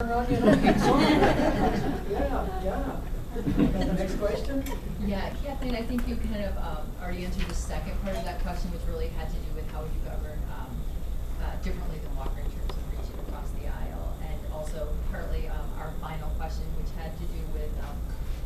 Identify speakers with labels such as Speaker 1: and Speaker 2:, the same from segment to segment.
Speaker 1: Next question?
Speaker 2: Yeah, Kathleen, I think you kind of already answered the second part of that question, which really had to do with how would you govern differently than Walker in terms of reaching across the aisle, and also partly our final question, which had to do with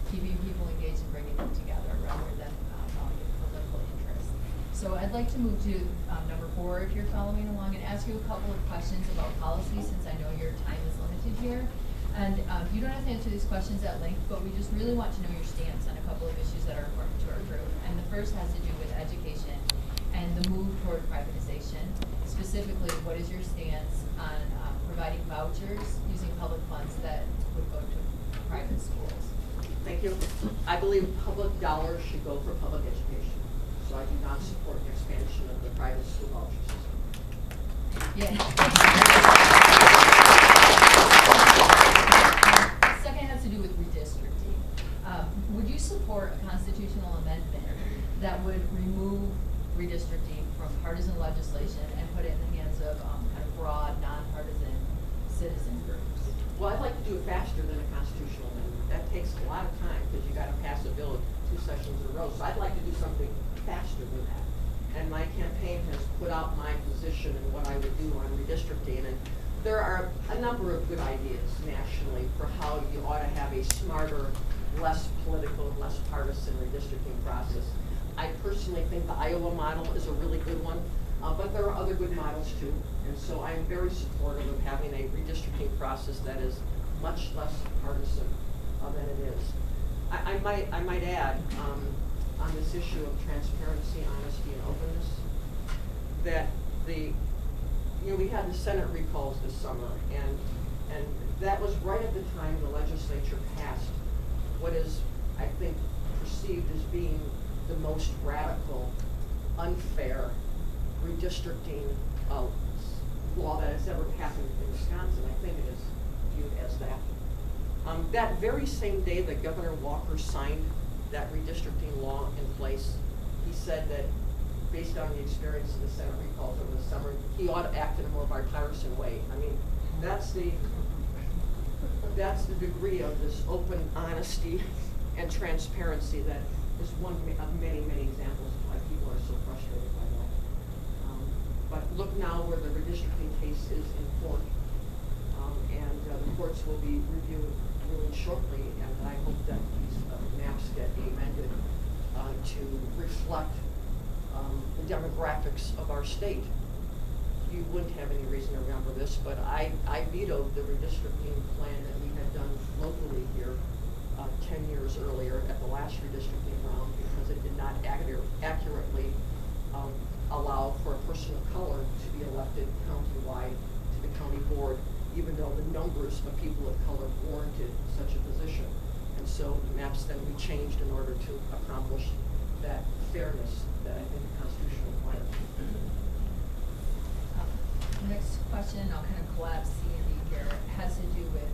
Speaker 2: keeping people engaged and bringing them together rather than following political interests. So I'd like to move to number 4, if you're following along, and ask you a couple of questions about policy, since I know your time is limited here. And you don't have to answer these questions at length, but we just really want to know your stance on a couple of issues that are important to our group. And the first has to do with education and the move toward privatization. Specifically, what is your stance on providing vouchers using public funds that would go to private schools?
Speaker 3: Thank you. I believe public dollars should go for public education. So I do not support the expansion of the private school voucher system.
Speaker 2: Yeah. Second has to do with redistricting. Would you support a constitutional amendment that would remove redistricting from partisan legislation and put it in the hands of kind of broad, nonpartisan citizen groups?
Speaker 3: Well, I'd like to do it faster than a constitutional amendment. That takes a lot of time because you got to pass a bill 2 sessions in a row. So I'd like to do something faster than that. And my campaign has put out my position and what I would do on redistricting. And there are a number of good ideas nationally for how you ought to have a smarter, less political, less partisan redistricting process. I personally think the Iowa model is a really good one, but there are other good models too. And so I'm very supportive of having a redistricting process that is much less partisan than it is. I might add, on this issue of transparency, honesty, and openness, that we had the Senate recalls this summer, and that was right at the time the legislature passed what is, I think, perceived as being the most radical, unfair redistricting law that has ever happened in Wisconsin. I think it is viewed as that. That very same day that Governor Walker signed that redistricting law in place, he said that based on the experience of the Senate recalls over the summer, he ought to act in a more bipartisan way. I mean, that's the degree of this open honesty and transparency that is one of many, many examples of why people are so frustrated by that. But look now where the redistricting case is in court, and the courts will be reviewed really shortly, and I hope that these maps get amended to reflect the demographics of our state. You wouldn't have any reason to remember this, but I vetoed the redistricting plan that we had done locally here 10 years earlier at the last redistricting round because it did not accurately allow for a person of color to be elected countywide to the county board, even though the numbers of people of color warranted such a position. And so the maps then we changed in order to accomplish that fairness that I think the Constitution requires.
Speaker 2: Next question, I'll kind of collapse C and D here, has to do with